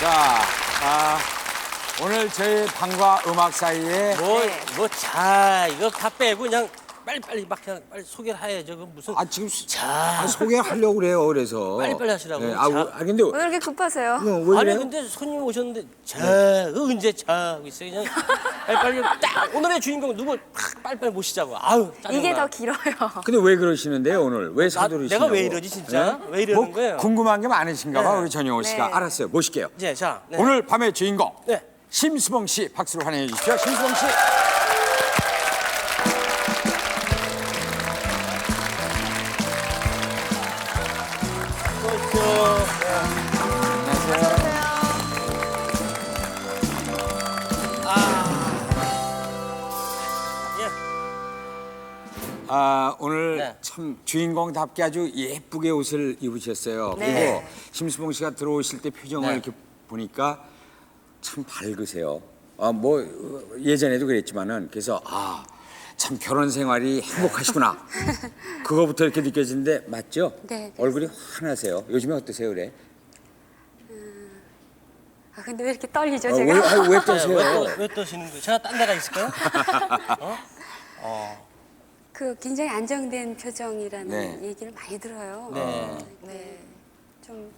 자, 오늘 저희 방과 음악 사이에 이거 다 빼고 그냥 빨리빨리 막 그냥 빨리 소개를 해야죠. 그 무슨 지금 자 소개하려고 그래요. 그래서 빨리빨리 하시라고. 근데 왜 이렇게 급하세요? 왜 아니 그래요? 근데 손님 오셨는데 언제 하고 있어요. 그냥 빨리빨리 딱 오늘의 주인공 누구 팍 빨리빨리 모시자고. 아유 짜증나. 이게 더 길어요. 근데 왜 그러시는데요 오늘? 왜 서두르시냐고? 내가 왜 이러지 진짜? 네? 왜 이러는 거예요? 궁금한 게 많으신가 봐 네. 우리 전영호 씨가. 네. 알았어요. 모실게요. 네, 네. 오늘 밤의 주인공 네. 심수봉 씨 박수로 환영해 주십시오. 심수봉 씨. 오늘 네. 참 주인공답게 아주 예쁘게 옷을 입으셨어요. 네. 그리고 심수봉 씨가 들어오실 때 표정을 네. 이렇게 보니까 참 밝으세요. 예전에도 그랬지만은 그래서 참 결혼 생활이 행복하시구나. 그거부터 이렇게 느껴지는데 맞죠? 네, 얼굴이 환하세요. 요즘에 어떠세요, 그래? 근데 왜 이렇게 떨리죠, 왜, 제가? 왜 떠세요? 왜 떠시는 거예요? 제가 딴 데가 있을까요? 그 굉장히 안정된 표정이라는 네. 얘기를 많이 들어요. 네. 좀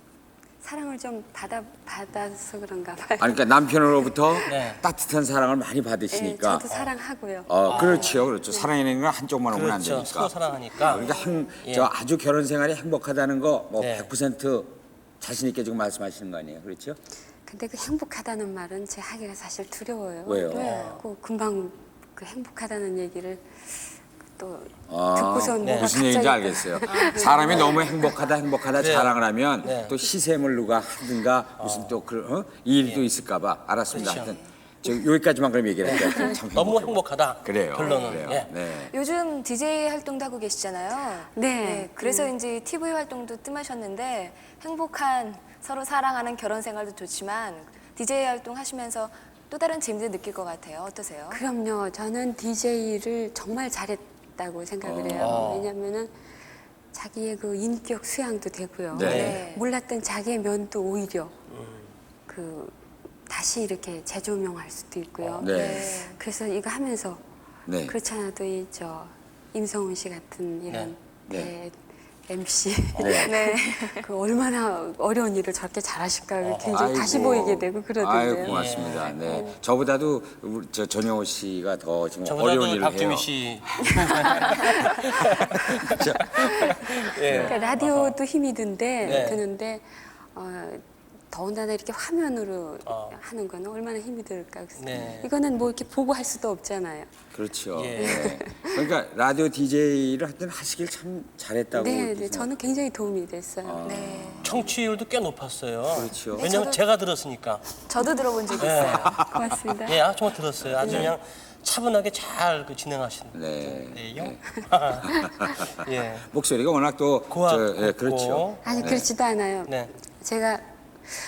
사랑을 좀 받아서 그런가 봐요. 그러니까 남편으로부터 네. 따뜻한 사랑을 많이 네, 받으시니까. 저도 사랑하고요. 그렇죠. 사랑이라는 건 한쪽만 오면 안 그렇죠. 되니까. 서로 사랑하니까. 그러니까 예. 저 아주 결혼 생활이 행복하다는 거 네. 100% 자신 있게 지금 말씀하시는 거 아니에요, 그렇죠? 근데 그 행복하다는 말은 제 하기가 사실 두려워요. 왜요? 그 금방 그 행복하다는 얘기를 또 아, 듣고선 네. 뭐가 무슨 얘기인지 갑자기 알겠어요. 사람이 너무 행복하다 그래요. 자랑을 하면 네. 또 시샘을 누가 하든가 무슨 또 이 일도 있을까 봐. 알았습니다. 그렇죠. 하여튼 저 여기까지만 그럼 얘기를 할게요. 참 너무 행복하다. 그래요. 결론은. 그래요. 예. 네. 요즘 DJ 활동도 하고 계시잖아요. 네. 그래서 이제 TV 활동도 뜸하셨는데 행복한 서로 사랑하는 결혼 생활도 좋지만 DJ 활동 하시면서 또 다른 재미도 느낄 것 같아요. 어떠세요? 그럼요. 저는 DJ를 정말 잘했다고 생각을 해요. 왜냐면은 자기의 그 인격 수양도 되고요. 네. 몰랐던 자기의 면도 오히려 그 다시 이렇게 재조명할 수도 있고요. 네. 그래서 이거 하면서 네. 그렇지 않아도 임성훈 씨 같은 이런 네. MC 네. 그 얼마나 어려운 일을 저렇게 잘하실까 굉장히 아이고. 다시 보이게 되고 아이고 그러던데요. 고맙습니다. 네. 저보다도 저 전영호 씨가 더 지금 어려운 저보다도 일을 박주미 해요. 씨. 그러니까 라디오도 힘이 네. 드는데 더군다나 이렇게 화면으로 하는 거는 얼마나 힘이 들까. 그래서 네. 이거는 뭐 이렇게 보고 할 수도 없잖아요. 그렇죠. 예. 네. 그러니까 라디오 DJ를 하여튼 하시길 참 잘했다고. 네, 생각- 저는 굉장히 도움이 됐어요. 네. 청취율도 꽤 높았어요. 그렇죠. 왜냐면 제가 들었으니까. 저도 들어본 적이 있어요. 고맙습니다. 예, 정말 들었어요. 아주 그냥 차분하게 잘 진행하시는 네. 내용. 예. 목소리가 워낙 또 고압, 그렇죠. 아니 그렇지도 않아요. 네. 제가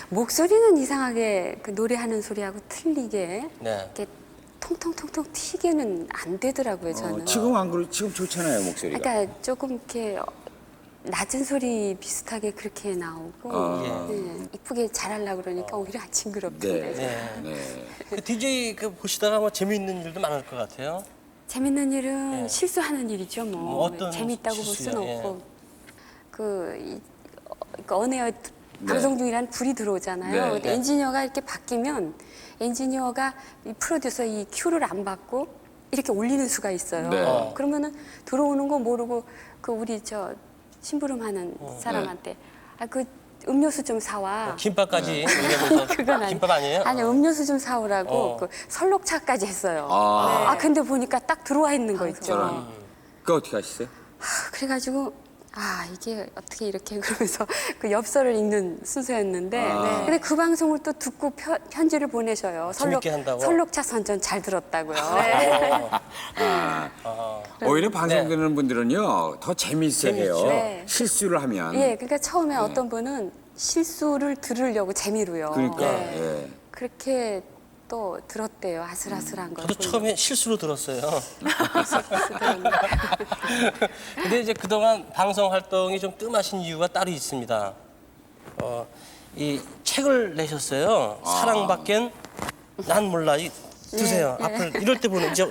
목소리는 이상하게 그 노래하는 소리하고 틀리게 네. 이렇게 통통통통 튀게는 안 되더라고요. 저는. 지금 안 그래 지금 좋잖아요 목소리가. 그러니까 조금 이렇게 낮은 소리 비슷하게 그렇게 나오고 이쁘게 잘하려고 그러니까 오히려 안 징그럽던데. 네. 네. 네. 그 DJ 보시다가 뭐 재미있는 일도 많을 것 같아요. 재밌는 일은 예. 실수하는 일이죠. 뭐 어떤 재밌다고 볼 실수요? 수는 예. 없고 그 언에어 방송 중이란 불이 들어오잖아요. 네. 근데 네. 엔지니어가 이렇게 바뀌면 엔지니어가 이 프로듀서 이 큐를 안 받고 이렇게 올리는 수가 있어요. 네. 그러면은 들어오는 거 모르고 그 우리 저 심부름하는 네. 사람한테 그 음료수 좀 사와. 김밥까지 올려서 그건 아니. 김밥 아니에요? 아니 음료수 좀 사오라고 어. 그 설록차까지 했어요. 아. 근데 보니까 딱 들어와 있는 거 있죠. 저런. 그 어떻게 하셨어요? 그래가지고 이게 어떻게 이렇게 그러면서 그 엽서를 읽는 순서였는데 근데 그 방송을 또 듣고 편지를 보내셔요. 재밌게 한다고? 설록차 선전 잘 들었다고요. 오히려 방송 네. 듣는 분들은요 더 재미있어 해요. 재밌죠. 네. 실수를 하면. 예, 그러니까 처음에 어떤 분은 실수를 들으려고 재미로요. 그러니까. 네. 예. 그렇게 또 들었대요. 아슬아슬한 걸. 저도 보려고. 처음에 실수로 들었어요. 근데 이제 그동안 방송 활동이 좀 뜸하신 이유가 따로 있습니다. 이 책을 내셨어요. 사랑밖엔 난 몰라. 드세요. 앞을 이럴 때 보는 이제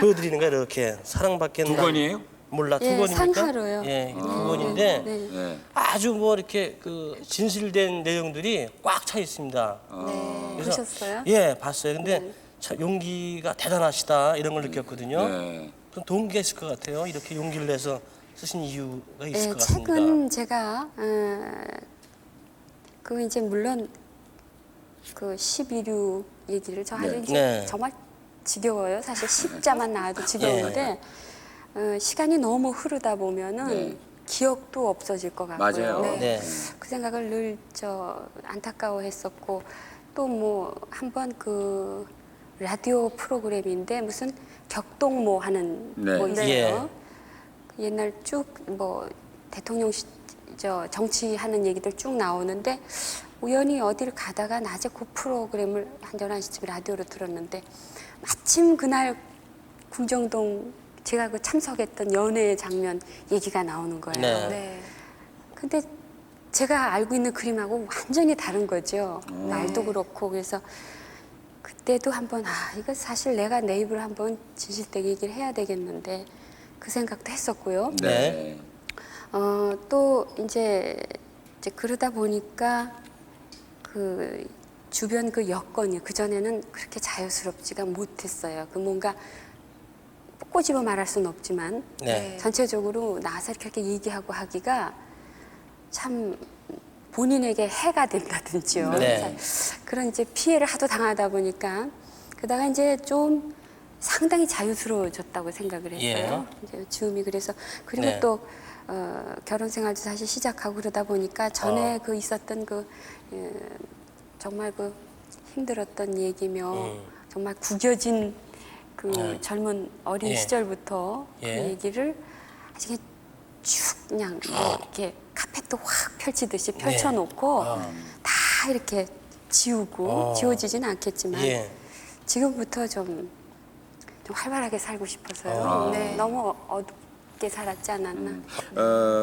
보여드리는 거예요. 이렇게 사랑밖엔 두 난 권이에요? 몰라. 두 예, 권입니까? 상하로요. 예, 두 권인데 네. 네. 아주 뭐 이렇게 그 진실된 내용들이 꽉 차 있습니다. 네, 그래서- 보셨어요? 예, 봤어요. 근데 참 용기가 대단하시다 이런 걸 느꼈거든요. 네. 좀 동기가 있을 것 같아요. 이렇게 용기를 내서 쓰신 이유가 있을 네, 것 같습니다. 책은 제가 그 이제 물론 그 12류 얘기를 저 아주 네. 이제 네. 정말 지겨워요. 사실 10자만 나와도 지겨운데 시간이 너무 흐르다 보면은 네. 기억도 없어질 것 같고요. 맞아요. 네. 그 생각을 늘 안타까워했었고 또 뭐 한번 그 라디오 프로그램인데 무슨 격동모 하는 네. 뭐 있어요. 예. 그 옛날 쭉 뭐 대통령 정치하는 얘기들 쭉 나오는데 우연히 어디를 가다가 낮에 그 프로그램을 한 11시쯤 라디오로 들었는데 마침 그날 궁정동 제가 그 참석했던 연애 장면 얘기가 나오는 거예요. 네. 네. 근데 제가 알고 있는 그림하고 완전히 다른 거죠. 말도 그렇고 그래서 그때도 한번 이거 사실 내가 내 입으로 한번 진실되게 얘기를 해야 되겠는데 그 생각도 했었고요. 네. 또 이제 그러다 보니까 그 주변 그 여건이 그 전에는 그렇게 자유스럽지가 못했어요. 그 뭔가 꼬집어 말할 수는 없지만 네. 전체적으로 나와서 이렇게 얘기하고 하기가 참 본인에게 해가 된다든지요. 네. 그래서 그런 이제 피해를 하도 당하다 보니까 그러다가 이제 좀 상당히 자유스러워졌다고 생각을 했어요. 이제 즈음이 그래서 그리고 네. 또 결혼 생활도 다시 시작하고 그러다 보니까 전에 그 있었던 그 정말 그 힘들었던 얘기며 정말 구겨진 그 젊은 어린 예. 시절부터 예. 그 얘기를 아주 쭉 그냥 이렇게 카펫도 확 펼치듯이 펼쳐놓고 다 이렇게 지우고 지워지진 않겠지만 예. 지금부터 좀 활발하게 살고 싶어서요. 네. 너무 어둡게 살았지 않았나.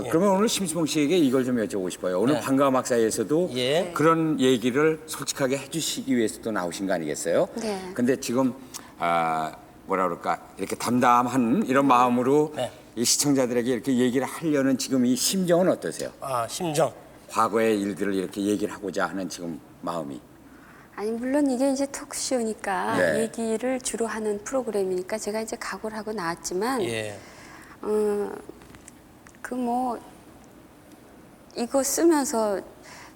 그러면 오늘 심수봉 씨에게 이걸 좀 여쭤보고 싶어요. 오늘 네. 방과 막사에서도 예. 그런 얘기를 솔직하게 해주시기 위해서 또 나오신 거 아니겠어요? 네. 근데 지금 뭐라 그럴까 이렇게 담담한 이런 마음으로 네. 이 시청자들에게 이렇게 얘기를 하려는 지금 이 심정은 어떠세요? 심정. 과거의 일들을 이렇게 얘기를 하고자 하는 지금 마음이. 아니 물론 이게 이제 토크쇼니까 네. 얘기를 주로 하는 프로그램이니까 제가 이제 각오를 하고 나왔지만 예. 그 뭐 이거 쓰면서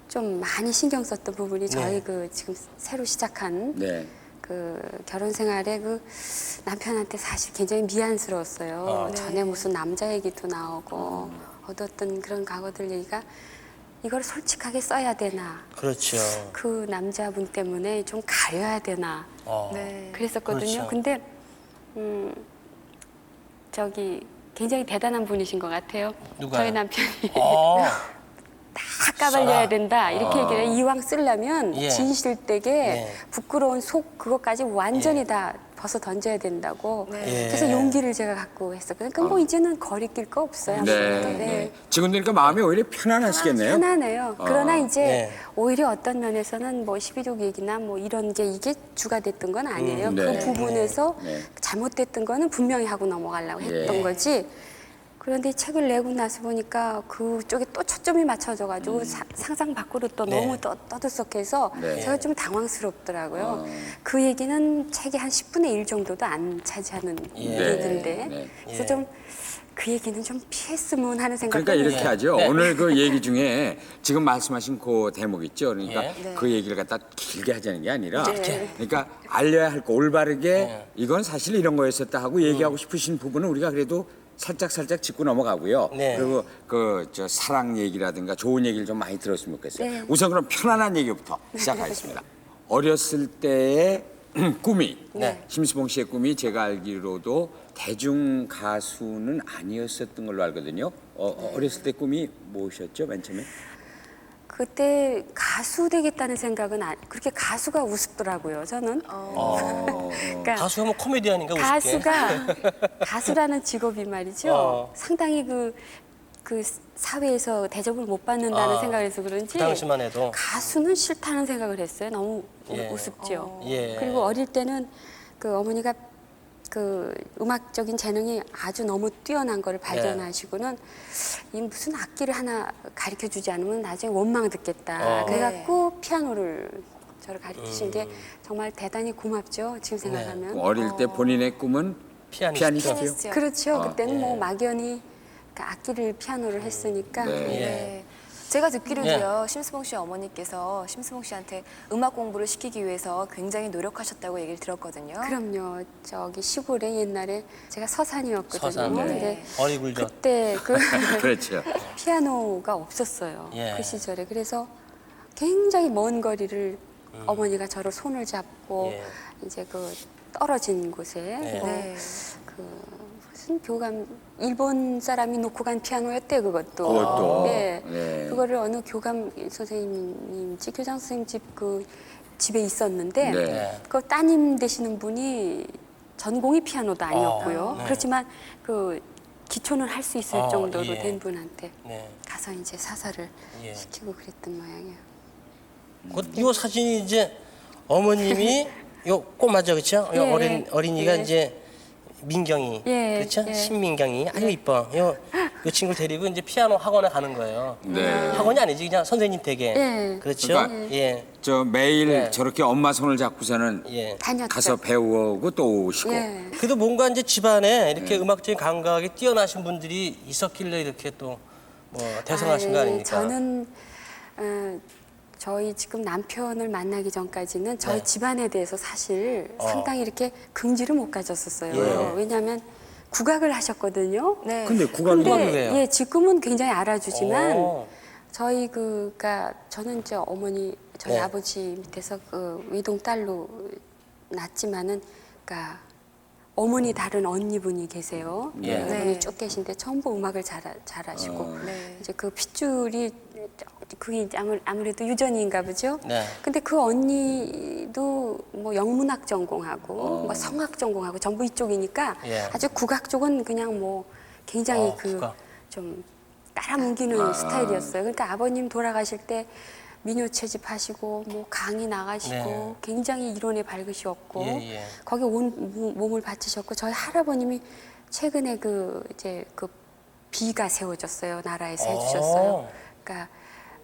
좀 많이 신경 썼던 부분이 저희 그 지금 새로 시작한 네. 그 결혼 생활에 그 남편한테 사실 굉장히 미안스러웠어요. 전에 무슨 남자 얘기도 나오고 얻었던 그런 과거들 얘기가 이걸 솔직하게 써야 되나 그렇죠. 그 남자분 때문에 좀 가려야 되나 네. 그랬었거든요. 그렇죠. 근데 저기 굉장히 대단한 분이신 것 같아요. 누가요? 저희 남편이 아, 다 까발려야 된다 이렇게 얘기를 해요. 이왕 쓰려면 예. 진실되게 예. 부끄러운 속 그것까지 완전히 다 벗어 던져야 된다고. 예. 그래서 용기를 제가 갖고 했었거든요. 그럼 뭐 이제는 거리낄 거 없어요. 네. 아무것도. 네. 지금 그러니까 마음이 오히려 편안하시겠네요. 편안해요. 그러나 이제 네. 오히려 어떤 면에서는 뭐 12족 얘기나 뭐 이런 게 이게 주가 됐던 건 아니에요. 네. 그 부분에서 네. 잘못됐던 거는 분명히 하고 넘어가려고 했던 예. 거지. 그런데 이 책을 내고 나서 보니까 그쪽에 또 초점이 맞춰져가지고 상상 밖으로 또 네. 너무 떠들썩해서 네. 제가 좀 당황스럽더라고요. 그 얘기는 책의 한 10분의 1 정도도 안 차지하는 얘기인데 네. 그래서 좀 그 얘기는 좀 피했으면 하는 생각이 그러니까 이렇게 하죠. 네. 오늘 그 얘기 중에 지금 말씀하신 그 대목 있죠. 그러니까 예. 그 얘기를 갖다 길게 하자는 게 아니라 네. 그러니까 알려야 할 거 올바르게 이건 사실 이런 거였었다 하고 얘기하고 싶으신 부분은 우리가 그래도 살짝 짚고 넘어가고요. 네. 그리고 그 저 사랑 얘기라든가 좋은 얘기를 좀 많이 들었으면 좋겠어요. 네. 우선 그럼 편안한 얘기부터 시작하겠습니다. 어렸을 때의 꿈이 네. 심수봉 씨의 꿈이 제가 알기로도 대중 가수는 아니었었던 걸로 알거든요. 어렸을 때 꿈이 무엇이었죠, 맨 처음에? 그때 가수 되겠다는 생각은 그렇게 가수가 우습더라고요. 저는. 그러니까 가수하면 코미디언인가 우습게. 가수라는 직업이 말이죠. 어. 상당히 그 그 사회에서 대접을 못 받는다는 아, 생각을 해서 그런지 그 당시만 해도 가수는 싫다는 생각을 했어요. 너무 예. 우습죠. 예. 그리고 어릴 때는 그 어머니가 그 음악적인 재능이 아주 너무 뛰어난 거를 발견하시고는 이 무슨 악기를 하나 가르쳐 주지 않으면 나중에 원망 듣겠다. 그래갖고 피아노를 저를 가르치신 게 정말 대단히 고맙죠. 지금 생각하면. 어릴 때 본인의 꿈은 피아니스트요? 피아니스트요. 그렇죠. 그때는 뭐 예. 막연히 그 악기를 피아노를 했으니까. 네. 네. 제가 듣기로도요, 심수봉 씨 어머니께서 심수봉 씨한테 음악 공부를 시키기 위해서 굉장히 노력하셨다고 얘기를 들었거든요. 그럼요. 저기 시골에 옛날에 제가 서산이었거든요. 서산, 네. 근데 어리굴젓. 그때 그 그렇죠. 피아노가 없었어요. 예. 그 시절에. 그래서 굉장히 먼 거리를 어머니가 저를 손을 잡고 예. 이제 그 떨어진 곳에 네. 네. 그 무슨 교감 일본 사람이 놓고 간 피아노였대 그것도. 그것도. 예. 네. 그거를 어느 교감 선생님인지 교장 선생님 집 그 집에 있었는데 네. 그 따님 되시는 분이 전공이 피아노도 아니었고요. 네. 그렇지만 그 기초는 할 수 있을 정도로 예. 된 분한테 네. 가서 이제 사사를 예. 시키고 그랬던 모양이에요. 이 사진이 이제 어머님이 요 꼬마죠, 그렇죠? 요 예, 어린이가 예. 이제 민경이, 예, 그렇죠? 예. 신민경이 아주 이뻐. 요 친구 데리고 이제 피아노 학원에 가는 거예요. 네. 학원이 아니지 그냥 선생님 댁에. 예. 그렇죠? 그러니까 예. 저 매일 네. 저렇게 엄마 손을 잡고서는 예. 다녔죠. 가서 배우고 또 오시고. 예. 그래도 뭔가 이제 집안에 이렇게 음악적인 감각이 뛰어나신 분들이 있었길래 이렇게 또 뭐 대성하신 거 아, 아닙니까? 저는 저희 지금 남편을 만나기 전까지는 저희 네. 집안에 대해서 사실 상당히 이렇게 긍지를 못 가졌었어요. 예. 왜냐하면 국악을 하셨거든요. 네. 근데 국악이 국악을 해요? 예, 지금은 굉장히 알아주지만 오. 저희 그가 저는 이제 어머니 저희 네. 아버지 밑에서 그 외동 딸로 낳았지만은 그러니까 어머니 다른 언니분이 계세요. 예. 그분이 네. 쭉 계신데 전부 음악을 잘하시고 네. 이제 그 핏줄이 그게 이제 아무래도 유전인가 보죠. 네. 근데 그 언니도 뭐 영문학 전공하고 뭐 성악 전공하고 전부 이쪽이니까 예. 아주 국악 쪽은 그냥 뭐 굉장히 그 국악. 좀 따라뭉기는 스타일이었어요. 그러니까 아버님 돌아가실 때 민요 채집하시고 뭐 강의 나가시고 네. 굉장히 이론에 밝으셨고 예, 예. 거기 온 몸을 바치셨고 저희 할아버님이 최근에 그 이제 그 비가 세워졌어요. 나라에서 해주셨어요. 그러니까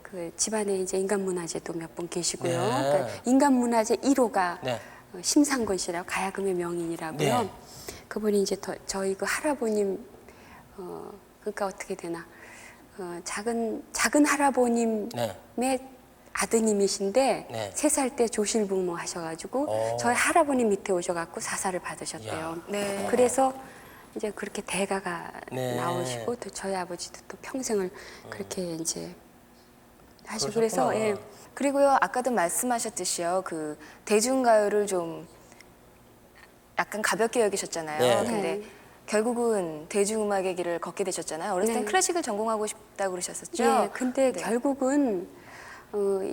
그 집안에 이제 인간문화재도 몇 분 계시고요. 네. 그러니까 인간문화재 1호가 네. 심상권 씨라고 가야금의 명인이라고요. 네. 그분이 이제 저희 그 할아버님 그러니까 어떻게 되나 작은 할아버님의 네. 아드님이신데 네. 3살 때 조실부모 하셔가지고 오. 저희 할아버님 밑에 오셔갖고 사사를 받으셨대요. 야. 네. 그래서 이제 그렇게 대가가 네. 나오시고 또 저희 아버지도 또 평생을 그렇게 이제 하시고 그러셨구나. 그래서 예. 그리고요, 아까도 말씀하셨듯이요, 그 대중가요를 좀 약간 가볍게 여기셨잖아요. 네. 근데 네. 결국은 대중음악의 길을 걷게 되셨잖아요. 어렸을 땐 네. 클래식을 전공하고 싶다고 그러셨었죠? 예, 근데 네. 결국은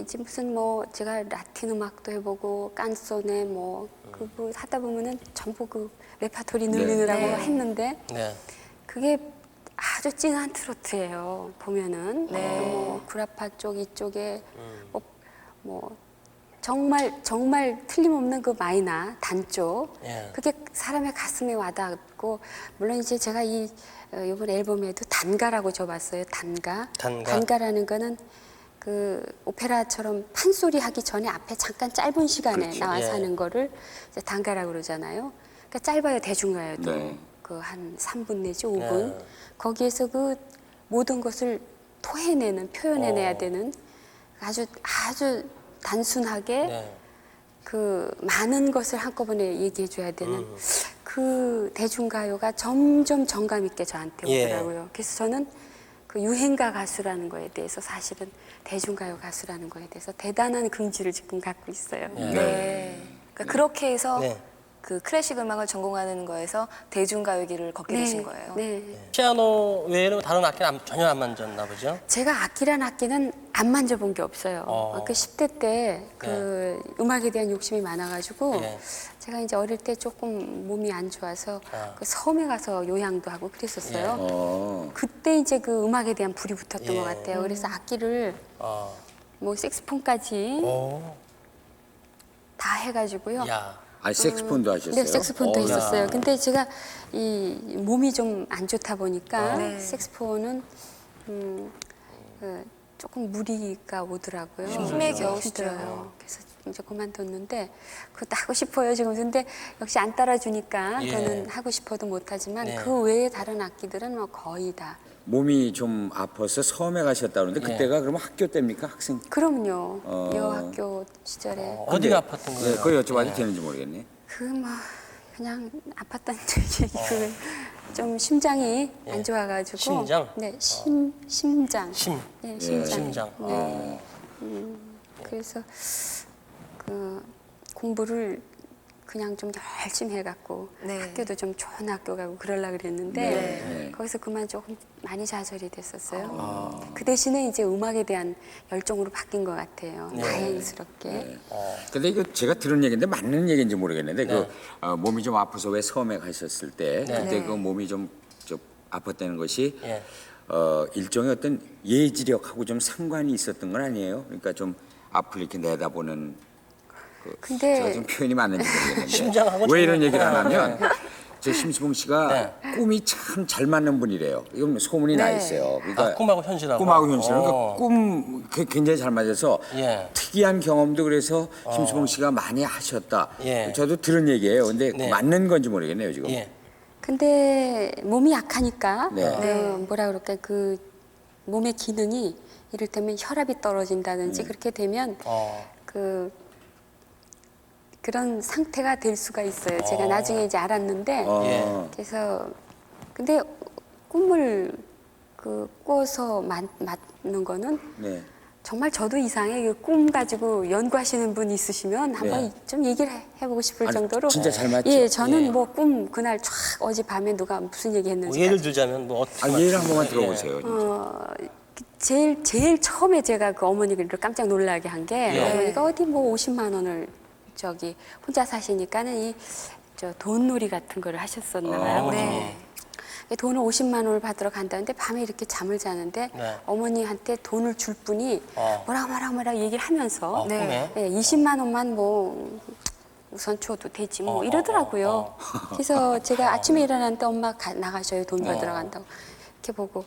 이제 무슨 뭐 제가 라틴 음악도 해보고 깐소네 뭐 그거 하다 보면은 전부 그 레파토리 늘리느라고 네. 했는데 네. 그게 아주 진한 트로트예요. 보면은 네. 뭐 구라파 쪽 이쪽에 뭐 정말 틀림없는 그 마이나 단쪽 예. 그게 사람의 가슴에 와닿고 물론 이제 제가 이번 앨범에도 단가라고 줘봤어요. 단가. 단가. 단가라는 거는 그 오페라처럼 판소리 하기 전에 앞에 잠깐 짧은 시간에 그렇죠. 나와서 예. 하는 거를 이제 단가라고 그러잖아요. 그러니까 짧아요 대중가요도 네. 그 한 3분 내지 5분 네. 거기에서 그 모든 것을 토해내는 표현해내야 되는 아주 단순하게 네. 그 많은 것을 한꺼번에 얘기해줘야 되는 그 대중가요가 점점 정감 있게 저한테 예. 오더라고요. 그래서 저는 그 유행가 가수라는 거에 대해서 사실은 대중가요 가수라는 거에 대해서 대단한 긍지를 지금 갖고 있어요. 예. 네. 그러니까 그렇게 해서 네. 그 클래식 음악을 전공하는 거에서 대중가요기를 걷게 되신 거예요. 네. 피아노 외에는 다른 악기는 전혀 안 만졌나 보죠? 제가 악기란 악기는 안 만져본 게 없어요. 그 10대 때 그 음악에 대한 욕심이 많아가지고 예. 제가 이제 어릴 때 조금 몸이 안 좋아서 그 섬에 가서 요양도 하고 그랬었어요. 어. 그때 이제 그 음악에 대한 불이 붙었던 예. 것 같아요. 그래서 악기를 뭐 색스폰까지 오, 다 해가지고요. 야, 아, 색스폰도 하셨어요? 네, 색스폰도 어, 했었어요. 야. 근데 제가 이 몸이 좀 안 좋다 보니까 네. 색스폰은 조금 무리가 오더라고요. 힘에 겨우시더라고요. 힘들어요. 그래서 이제 그만뒀는데 그것도 하고 싶어요 지금. 근데 역시 안 따라주니까 예. 저는 하고 싶어도 못하지만 네. 그 외에 다른 악기들은 뭐 거의 다. 몸이 좀 아파서 섬에 가셨다 그러는데 예. 그때가 그러면 학교 때입니까? 학생? 그럼요. 여학교 시절에 어디가 아팠던 거예요? 네, 그거 여쭤봐도 되는지 모르겠네. 그 뭐 그냥 아팠던 적이 좀 심장이 안 좋아가지고. 심장? 네, 심장. 심, 네, 예. 심장. 심장. 네. 그래서 그 공부를 그냥 좀 열심히 해갖고 네. 학교도 좀 좋은 학교 가고 그러려고 그랬는데 네. 거기서 그만 조금 많이 좌절이 됐었어요. 그 대신에 이제 음악에 대한 열정으로 바뀐 것 같아요. 다행스럽게. 근데 이거 제가 들은 얘기인데 맞는 얘기인지 모르겠는데 네. 몸이 좀 아파서 왜 섬에 가셨을 때 네. 그때 그 몸이 좀 아팠다는 것이 예. 일종의 어떤 예지력하고 좀 상관이 있었던 건 아니에요? 그러니까 좀 앞을 이렇게 내다보는 근데 제가 좀 표현이 맞는지 모르겠는데 심장하고 왜 이런 정말- 얘기를 하냐면 저 심수봉 씨가 네. 꿈이 참 잘 맞는 분이래요. 이건 소문이 나 네. 있어요. 아, 꿈하고 현실하고? 꿈하고 현실. 그러니까 어. 꿈 굉장히 잘 맞아서 예. 특이한 경험도 그래서 심수봉 씨가 많이 하셨다. 예. 저도 들은 얘기예요. 근데 네. 맞는 건지 모르겠네요 지금. 예. 근데 몸이 약하니까 네. 뭐라 그럴까 그 몸의 기능이 이를테면 혈압이 떨어진다든지 그렇게 되면 그 그런 상태가 될 수가 있어요. 제가 나중에 이제 알았는데 어. 그래서 근데 꿈을 그 꿔서 맞는 거는 네. 정말 저도 이상해. 그 꿈 가지고 연구하시는 분 있으시면 한번 네. 좀 얘기를 해보고 싶을 아니, 정도로. 진짜 잘 맞죠? 예, 저는 예. 뭐 꿈 그날 쫙 어젯밤에 누가 무슨 얘기 했는지. 뭐 예를 들자면 뭐 어떻게 예를 한 번만 예. 들어보세요. 제일 처음에 제가 그 어머니를 깜짝 놀라게 한 게 예. 어머니가 어디 뭐 50만 원을 저기 혼자 사시니까는 이 저 돈놀이 같은 거를 하셨었나 봐요. 네. 돈을 50만 원을 받으러 간다는데 밤에 이렇게 잠을 자는데 네. 어머니한테 돈을 줄 분이 뭐라고 얘기를 하면서 네. 예, 20만 원만 뭐 우선 줘도 되지 뭐 이러더라고요. 그래서 제가 아침에 일어났는데 엄마 나가셔요. 돈 받으러 간다고. 이렇게 보고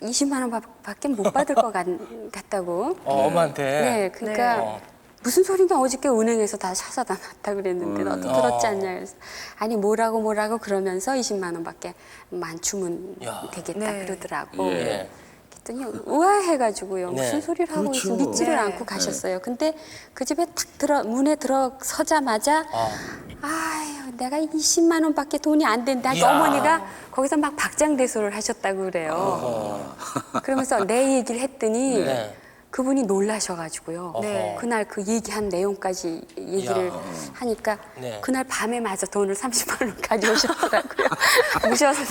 20만 원밖에 못 받을 것 같다고. 엄마한테. 네, 그러니까 무슨 소리냐 어저께 은행에서 다 사사다 놨다 그랬는데 너도 들었지 않냐 그래서 아니 뭐라고 그러면서 20만 원밖에 만 주면 되겠다 네. 그러더라고. 예. 그랬더니 우아해가지고요. 네. 무슨 소리를 하고 그렇죠. 있어 믿지를 네. 않고 가셨어요. 근데 그 집에 탁 문에 들어서자마자 아유 내가 20만 원밖에 돈이 안 된다. 이야. 어머니가 거기서 막 박장대소를 하셨다고 그래요. 그러면서 내 얘기를 했더니 네. 그분이 놀라셔가지고요. 네. 그날 그 얘기한 내용까지 얘기를 이야. 하니까 네. 그날 밤에 마저 돈을 30만 원 가져오셨더라고요. 무셔서.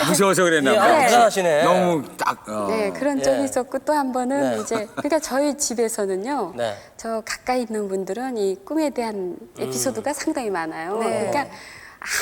무서워서 그랬나 예, 봐요. 대단하시네. 너무 딱. 네, 그런 예. 적이 있었고 또 한 번은 네. 이제 그러니까 저희 집에서는요. 네. 저 가까이 있는 분들은 이 꿈에 대한 에피소드가 상당히 많아요. 네. 그러니까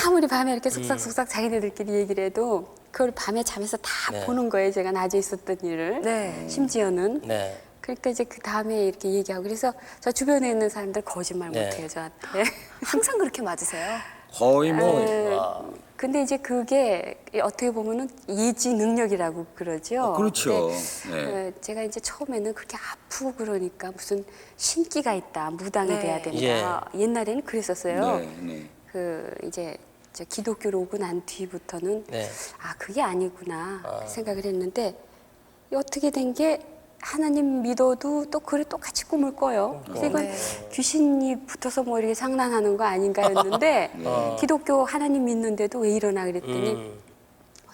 아무리 밤에 이렇게 속삭속삭 자기네들끼리 얘기를 해도 그걸 밤에 잠에서 다 네. 보는 거예요. 제가 낮에 있었던 일을. 네. 심지어는. 네. 그러니까 이제 그 다음에 이렇게 얘기하고 그래서 저 주변에 있는 사람들 거짓말 네. 못해요 저한테. 항상 그렇게 맞으세요? 거의 뭐. 근데 이제 그게 어떻게 보면은 예지 능력이라고 그러죠. 그렇죠. 근데 네. 제가 이제 처음에는 그렇게 아프고 그러니까 무슨 신기가 있다, 무당이 네. 돼야 된다. 옛날에는 그랬었어요. 네, 네. 그 이제 저 기독교로 오고 난 뒤부터는 네. 아 그게 아니구나 생각을 했는데 어떻게 된 게 하나님 믿어도 또 그래 똑같이 꿈을 꿔요. 그래서 이건 네. 귀신이 붙어서 뭐 이렇게 장난하는 거 아닌가 했는데 기독교 하나님 믿는데도 왜 이러나 그랬더니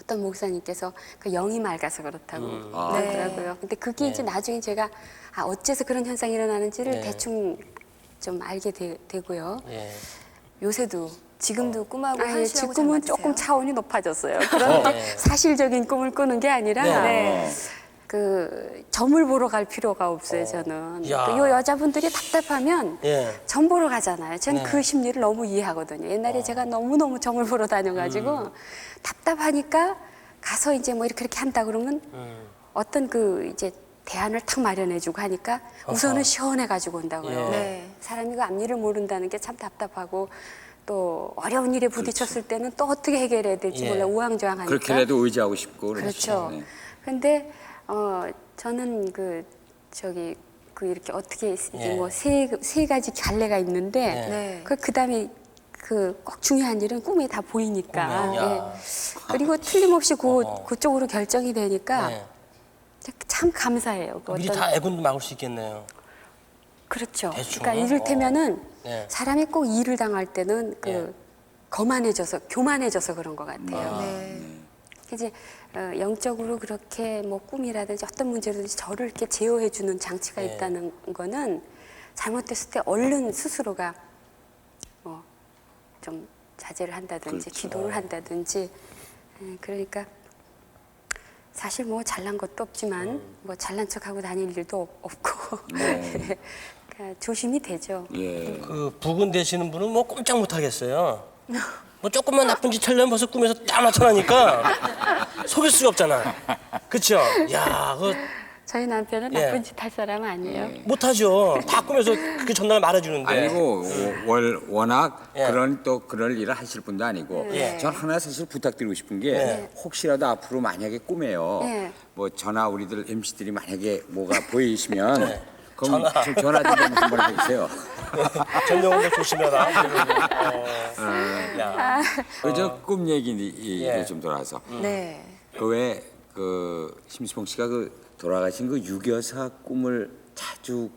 어떤 목사님께서 그 영이 맑아서 그렇다고 그러더라고요. 근데 그게 이제 나중에 제가 아 어째서 그런 현상이 일어나는지를 네. 대충 좀 알게 되고요. 예. 요새도 지금도 꿈하고 아예 현실하고 잘 지금은 맞으세요? 조금 차원이 높아졌어요. 그런데 네. 사실적인 꿈을 꾸는 게 아니라 네. 그 점을 보러 갈 필요가 없어요. 저는 야. 이 여자분들이 답답하면 예. 점 보러 가잖아요. 저는 네. 그 심리를 너무 이해하거든요. 옛날에 제가 너무 점을 보러 다녀가지고 답답하니까 가서 이제 뭐 이렇게 한다 그러면 어떤 그 이제 대안을 탁 마련해주고 하니까 우선은 시원해가지고 온다고요. 예. 네. 사람이 그 앞일을 모른다는 게 참 답답하고 또 어려운 일에 부딪혔을 때는 또 어떻게 해결해야 될지 예. 몰라 우왕좌왕하니까. 그렇게라도 의지하고 싶고 그렇죠. 네. 근데 저는 그 이렇게 어떻게 예. 뭐 세 가지 갈래가 있는데 예. 네. 그다음에 그 꼭 중요한 일은 꿈에 다 보이니까. 꿈에, 야. 그리고 틀림없이 그쪽으로 결정이 되니까 네. 참 감사해요. 그 미리 다 애군도 막을 수 있겠네요. 그렇죠. 대충? 그러니까 이를테면은 네. 사람이 꼭 일을 당할 때는 그 예. 교만해져서 그런 것 같아요. 네. 이제 영적으로 그렇게 뭐 꿈이라든지 어떤 문제라든지 저를 이렇게 제어해주는 장치가 네. 있다는 거는 잘못됐을 때 얼른 스스로가 뭐 좀 자제를 한다든지 그렇죠. 기도를 한다든지 그러니까 사실 뭐 잘난 것도 없지만 뭐 잘난 척하고 다닐 일도 없고 그러니까 조심이 되죠. 예. 그 부근 되시는 분은 뭐 꼼짝 못 하겠어요. 뭐 조금만 나쁜 짓 하려면 벌써 꿈에서 딱 나타나니까 속일 수가 없잖아. 그렇죠? 야, 그 저희 남편은 예. 나쁜 짓 할 사람 아니에요. 못하죠. 다 꿈에서 그 전날 말해주는데. 아니고 워낙 예. 그럴 일을 하실 분도 아니고 예. 전 하나 사실 부탁드리고 싶은 게 예. 혹시라도 앞으로 만약에 꿈에요 예. 뭐 저나 우리들 MC들이 만약에 뭐가 보이시면 네. 그럼 전화 좀 한번 해주세요. 전용으로 조심해라. 야. 그저 꿈 얘기를 예. 좀 돌아서 네. 그 심수봉 씨가 그 돌아가신 그 유교사 꿈을 자주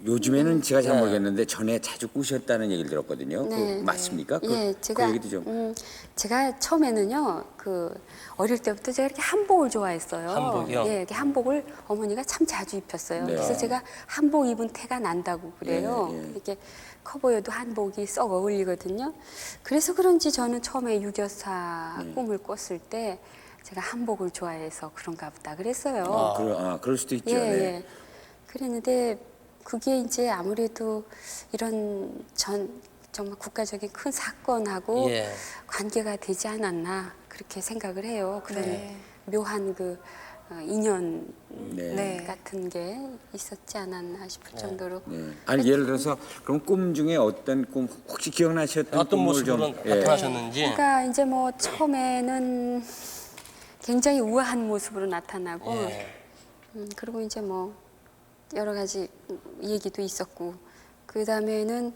요즘에는 제가 잘 네. 모르겠는데 전에 자주 꾸셨다는 얘기를 들었거든요. 그 맞습니까? 예, 그 얘기도 좀. 제가 처음에는요, 그 어릴 때부터 제가 이렇게 한복을 좋아했어요. 한복이요? 예, 이렇게 한복을 어머니가 참 자주 입혔어요. 네. 그래서 제가 한복 입은 태가 난다고 그래요. 예, 예. 이렇게 커 보여도 한복이 썩 어울리거든요. 그래서 그런지 저는 처음에 유교사 꿈을 꿨을 때 제가 한복을 좋아해서 그런가 보다 그랬어요. 그럴 수도 있죠. 예, 네. 예. 그랬는데 그게 이제 아무래도 이런 정말 국가적인 큰 사건하고 예. 관계가 되지 않았나 그렇게 생각을 해요. 그런 네. 묘한 그 인연 네. 네. 같은 게 있었지 않았나 싶을 정도로. 네. 아니 예를 들어서 그럼 꿈 중에 어떤 꿈 혹시 기억나셨던 어떤 꿈을 모습으로 좀 예. 나타나셨는지. 그러니까 이제 뭐 처음에는 굉장히 우아한 모습으로 나타나고 예. 그리고 이제 뭐 여러 가지 얘기도 있었고 그 다음에는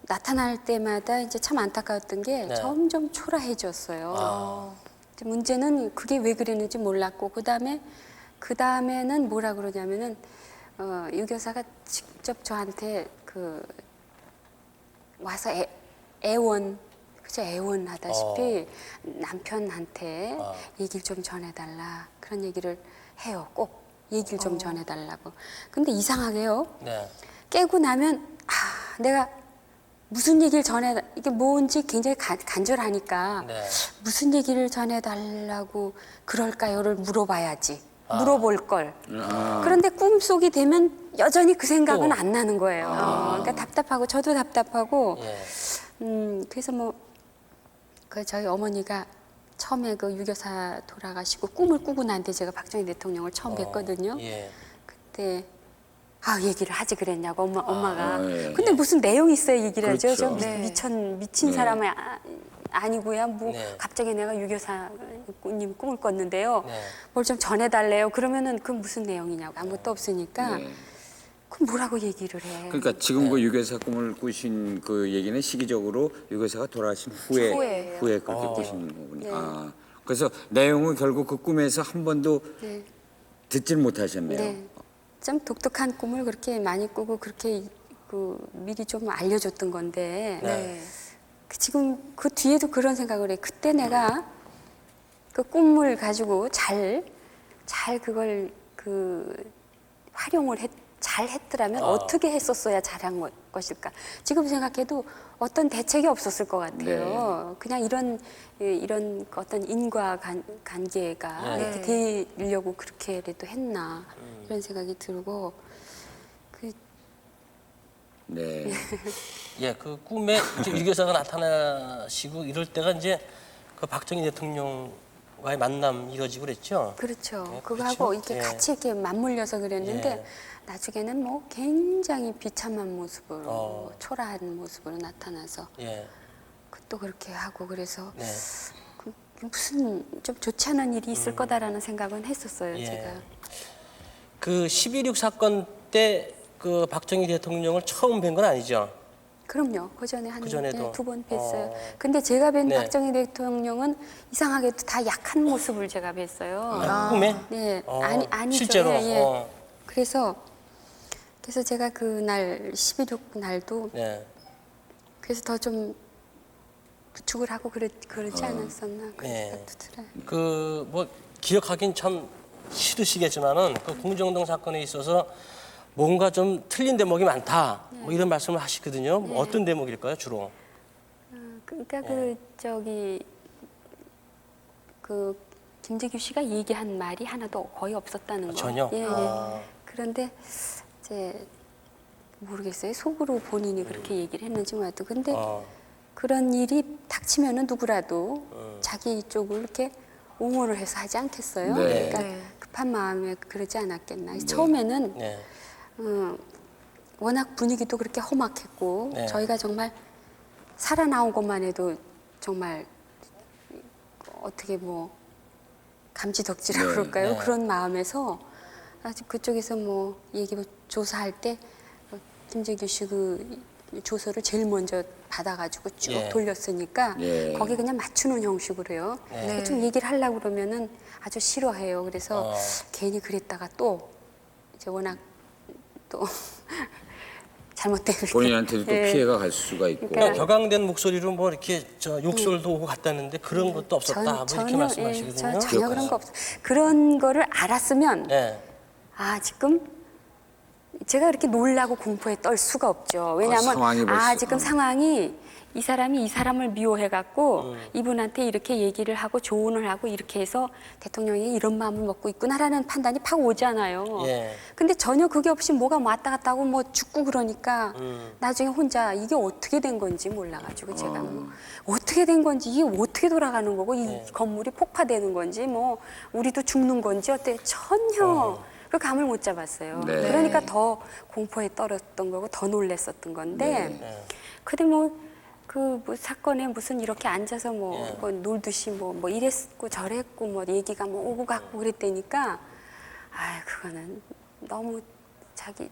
나타날 때마다 이제 참 안타까웠던 게 네. 점점 초라해졌어요. 아. 이제 문제는 그게 왜 그랬는지 몰랐고 그 다음에는 뭐라 그러냐면은 유교사가 직접 저한테 그 와서 애원하다시피 남편한테 얘기를 좀 전해달라 그런 얘기를 해요. 꼭 얘기를 좀 전해달라고. 근데 이상하게요. 네. 깨고 나면 내가 무슨 얘기를 이게 뭔지 굉장히 간절하니까 네. 무슨 얘기를 전해달라고 그럴까요를 물어봐야지. 물어볼 걸. 그런데 꿈속이 되면 여전히 그 생각은 또. 안 나는 거예요. 그러니까 답답하고 저도 답답하고 예. 그래서 뭐 그 저희 어머니가 처음에 그 유교사 돌아가시고 꿈을 꾸고 난 뒤에 제가 박정희 대통령을 처음 뵀거든요. 예. 그때 얘기를 하지 그랬냐고 엄마가. 예. 근데 무슨 내용이 있어야 얘기를 하죠. 그렇죠. 저 네. 미친 사람은 아니고요. 뭐 네. 갑자기 내가 유교사님 꿈을 꿨는데요. 네. 뭘 좀 전해달래요. 그러면은 그 무슨 내용이냐고 아무것도 없으니까. 네. 그럼 뭐라고 얘기를 해? 그러니까 지금 그 유교사 꿈을 꾸신 그 얘기는 시기적으로 유교사가 돌아가신 후에예요. 후에 그렇게 꾸신 거군요. 네. 그래서 내용은 결국 그 꿈에서 한 번도 네. 듣질 못하셨네요. 네. 좀 독특한 꿈을 그렇게 많이 꾸고 그렇게 미리 좀 알려줬던 건데 네. 지금 그 뒤에도 그런 생각을 해. 그때 내가 그 꿈을 가지고 잘 그걸 활용을 잘 잘했더라면 어떻게 했었어야 잘한 것일까? 지금 생각해도 어떤 대책이 없었을 것 같아요. 그냥 이런 어떤 인과 관계가 이렇게 되려고 그렇게라도 했나 이런 생각이 들고 그 네. 예, 그 꿈에 이제 유교사가 나타나시고 이럴 때가 이제 그 박정희 대통령과의 만남 이뤄지고 그랬죠. 그렇죠. 네, 그거하고 그렇죠. 이렇게 예. 같이 이렇게 맞물려서 그랬는데 예. 나중에는 뭐 굉장히 비참한 모습으로 어. 초라한 모습으로 나타나서 예, 또 그렇게 하고 그래서 네. 그 무슨 좀 좋지 않은 일이 있을 거다라는 생각은 했었어요. 예. 제가. 그 12.6 사건 때 그 박정희 대통령을 처음 뵌 건 아니죠. 그럼요. 그 전에 그전에도? 두 번 뵀어요. 어. 근데 제가 뵌 네. 박정희 대통령은 이상하게도 다 약한 모습을 제가 뵀어요. 꿈에? 네, 어, 아니죠. 실제로. 예, 예. 어. 그래서 제가 그날 12.6 날도 네. 그래서 더 좀 부축을 하고 그러지 않았었나 그런 네. 생각도 들어요. 그 뭐 기억하긴 참 싫으시겠지만은 그 공정동 사건에 있어서 뭔가 좀 틀린 대목이 많다. 뭐 이런 말씀을 하시거든요. 뭐 어떤 대목일까요, 주로? 그러니까 그 김재규 씨가 얘기한 말이 하나도 거의 없었다는 거. 전혀? 예, 예. 아. 그런데 이제 모르겠어요. 속으로 본인이 그렇게 얘기를 했는지 몰라도. 근데 그런 일이 닥치면은 누구라도 자기 쪽을 이렇게 옹호를 해서 하지 않겠어요. 네. 그러니까 네. 급한 마음에 그러지 않았겠나. 처음에는 네. 워낙 분위기도 그렇게 험악했고 네. 저희가 정말 살아나온 것만 해도 정말 어떻게 뭐 감지덕지라고 네. 그럴까요? 네. 그런 마음에서 아직 그쪽에서 뭐 얘기 조사할 때 김재규 씨 그 조서를 제일 먼저 받아가지고 쭉 예. 돌렸으니까 예. 거기 그냥 맞추는 형식으로 해요. 네. 좀 얘기를 하려고 그러면은 아주 싫어해요. 그래서 괜히 그랬다가 또 이제 워낙 또 잘못된 본인한테도 또 예. 피해가 갈 수가 있고. 그러니까 격앙된 목소리로 뭐 이렇게 저 욕설도 오고 갔다는데 그런 것도 없었다. 뭐 이렇게 말씀하시거든요. 전혀 그런 거 없어. 그런 거를 알았으면 네. 지금 제가 그렇게 놀라고 공포에 떨 수가 없죠. 왜냐하면 상황이 벌써, 지금 상황이 이 사람이 이 사람을 미워해 갖고 이분한테 이렇게 얘기를 하고 조언을 하고 이렇게 해서 대통령이 이런 마음을 먹고 있구나라는 판단이 팍 오잖아요. 예. 근데 전혀 그게 없이 뭐가 왔다 갔다 하고 뭐 죽고 그러니까 나중에 혼자 이게 어떻게 된 건지 몰라가지고 제가 뭐 어떻게 된 건지 이게 어떻게 돌아가는 거고 이 건물이 폭파되는 건지 뭐 우리도 죽는 건지 어때 전혀 그 감을 못 잡았어요. 네. 그러니까 더 공포에 떨었던 거고 더 놀랬었던 건데 근데 뭐 사건에 무슨 이렇게 앉아서 뭐 놀듯이 뭐 이랬고 저랬고 뭐 얘기가 뭐 오고 갔고 그랬다니까 그거는 너무 자기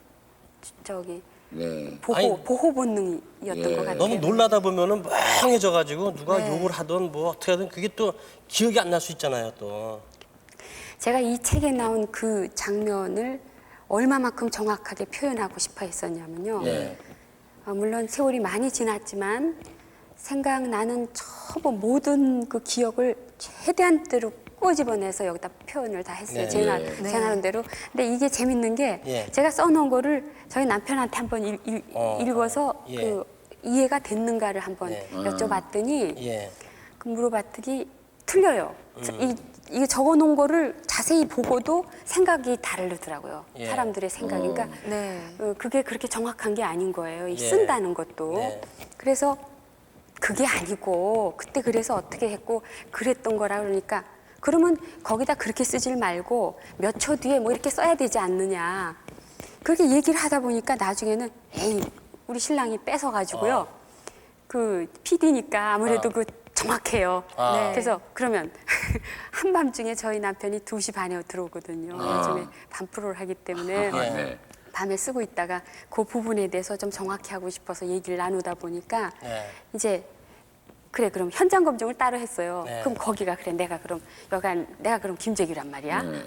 네. 보호 본능이었던 예. 것 같아요. 너무 놀라다 보면은 멍해져가지고 누가 욕을 하든 뭐 어떻게 하든 그게 또 기억이 안 날 수 있잖아요, 또. 제가 이 책에 나온 그 장면을 얼마만큼 정확하게 표현하고 싶어 했었냐면요. 예. 물론 세월이 많이 지났지만 생각나는 모든 그 기억을 최대한 대로 꼬집어내서 여기다 표현을 다 했어요. 네. 제 네. 나름대로. 근데 이게 재밌는 게 예. 제가 써놓은 거를 저희 남편한테 한번 읽어서 예. 그 이해가 됐는가를 한번 예. 여쭤봤더니 예. 물어봤더니 틀려요. 이게 적어놓은 거를 자세히 보고도 생각이 다르더라고요. 예. 사람들의 생각이. 그러니까 네. 그게 그렇게 정확한 게 아닌 거예요. 이 예. 쓴다는 것도. 네. 그래서 그게 아니고 그때 그래서 어떻게 했고 그랬던 거라 그러니까 그러면 거기다 그렇게 쓰질 말고 몇 초 뒤에 뭐 이렇게 써야 되지 않느냐. 그렇게 얘기를 하다 보니까 나중에는 우리 신랑이 뺏어가지고요. 그 PD니까 아무래도 그 정확해요. 네. 그래서 그러면 한밤중에 저희 남편이 2시 반에 들어오거든요. 요즘에 밤 프로를 하기 때문에 네. 밤에 쓰고 있다가 그 부분에 대해서 좀 정확히 하고 싶어서 얘기를 나누다 보니까 네. 이제 그래 그럼 현장 검증을 따로 했어요. 네. 그럼 거기가 그래 내가 그럼 김재규란 말이야. 네.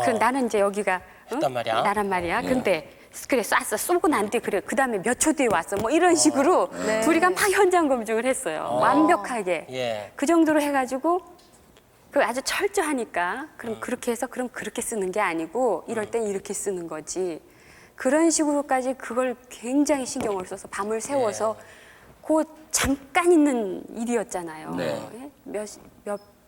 그럼 나는 이제 여기가 했단 말이야? 나란 말이야. 근데 그래 쏘고 난 뒤에 그래 그 다음에 몇 초 뒤에 왔어. 뭐 이런 식으로 둘이가 막 현장 검증을 했어요. 완벽하게 예. 그 정도로 해가지고 그 아주 철저하니까 그럼 그렇게 해서 그럼 그렇게 쓰는 게 아니고 이럴 땐 이렇게 쓰는 거지. 그런 식으로까지 그걸 굉장히 신경을 써서 밤을 새워서 그 잠깐 있는 일이었잖아요. 네. 예?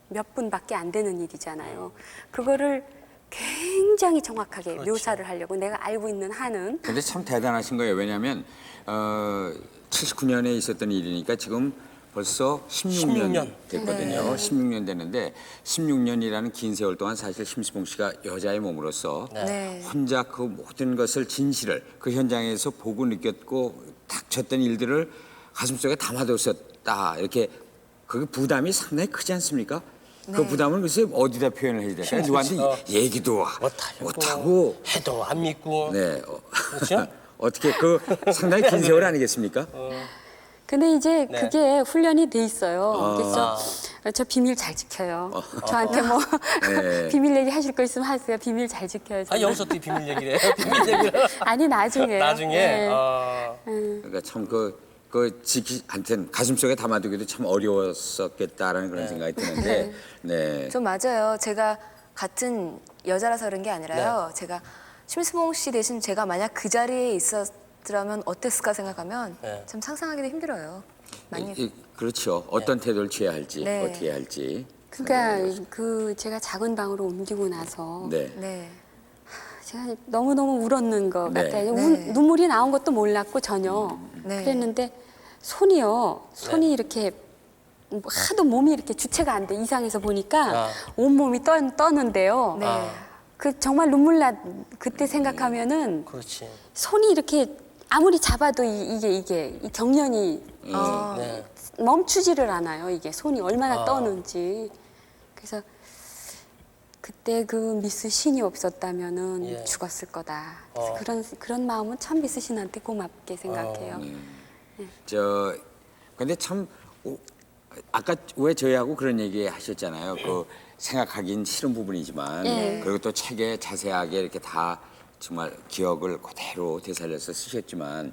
몇 분밖에 안 되는 일이잖아요. 그거를 굉장히 정확하게 묘사를 하려고 내가 알고 있는 한은 근데 참 대단하신 거예요. 왜냐하면 79년에 있었던 일이니까 지금 벌써 16년 됐거든요. 16년 됐는데 16년이라는 긴 세월 동안 사실 심수봉 씨가 여자의 몸으로서 네. 혼자 그 모든 것을 진실을 그 현장에서 보고 느꼈고 닥쳤던 일들을 가슴속에 담아뒀었다. 이렇게 그 부담이 상당히 크지 않습니까? 그 부담을 글쎄 어디다 표현을 해야 될까요? 누구한테 얘기도 못하고 해도 안 믿고. 네. 그렇죠? 어떻게 그 상당히 긴 세월 아니겠습니까? 근데 이제 네. 그게 훈련이 돼 있어요. 그래서 저 비밀 잘 지켜요. 저한테 뭐 네. 비밀 얘기 하실 거 있으면 하세요. 비밀 잘 지켜요. 아, 저는. 여기서 또 비밀 얘기를 해요? 비밀 얘기를. 아니 나중에. 나중에. 그러니까 참 하여튼 가슴속에 담아두기도 참 어려웠었겠다라는 그런 생각이 드는데, 네. 좀 맞아요. 제가 같은 여자라서 그런 게 아니라요. 제가 심수봉 씨 대신 제가 만약 그 자리에 있었더라면 어땠을까 생각하면 네. 참 상상하기도 힘들어요. 많이 그렇죠. 어떤 태도를 취해야 할지, 네. 어떻게 해야 할지. 그러니까 그 제가 작은 방으로 옮기고 나서 네. 네. 제가 너무너무 울었는 것 네. 같아요. 네. 눈물이 나온 것도 몰랐고 전혀. 네. 그랬는데 손이 이렇게 하도 몸이 이렇게 주체가 안 돼. 이상해서 보니까 온몸이 떠는데요. 네. 그 정말 그때 생각하면은 그렇지. 손이 이렇게 아무리 잡아도 이게 이 경련이 네. 멈추지를 않아요. 이게 손이 얼마나 떠는지. 그래서 그때 그 미스 신이 없었다면은 예. 죽었을 거다. 그래서 그런 마음은 참 미스 신한테 고맙게 생각해요. 근데 참 아까 왜 저희하고 그런 얘기 하셨잖아요. 그 생각하긴 싫은 부분이지만 그리고 또 책에 자세하게 이렇게 다 정말 기억을 그대로 되살려서 쓰셨지만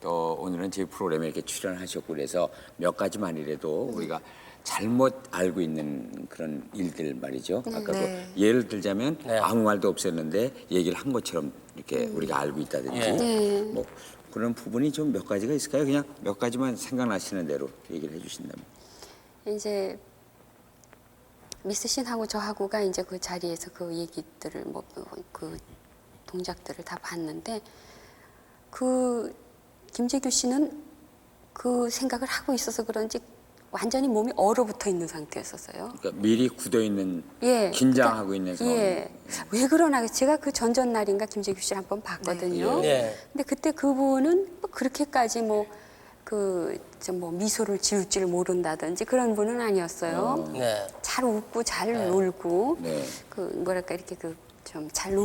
또 오늘은 저희 프로그램에 이렇게 출연하셨고 그래서 몇 가지만이라도 우리가 잘못 알고 있는 그런 일들 말이죠. 아까 네. 그 예를 들자면 네. 아무 말도 없었는데 얘기를 한 것처럼 이렇게 우리가 알고 있다든지 예. 뭐 그런 부분이 좀 몇 가지가 있을까요? 그냥 몇 가지만 생각나시는 대로 얘기를 해주신다면. 이제 미스 신하고 저하고가 이제 그 자리에서 그 얘기들을 그 동작들을 다 봤는데 그 김재규 씨는 그 생각을 하고 있어서 그런지 완전히 몸이 얼어붙어 있는 상태였었어요. 그러니까 미리 굳어 있는 예, 긴장하고 있는 상황. 예. 왜 그러나 제가 그 전날인가 김재규 씨를 한번 봤거든요. 네. 근데 그때 그분은 뭐 그렇게까지 미소를 지을 줄 모른다든지 그런 분은 아니었어요. 네. 잘 웃고 잘 놀고 네. 그 뭐랄까 이렇게 좀 잘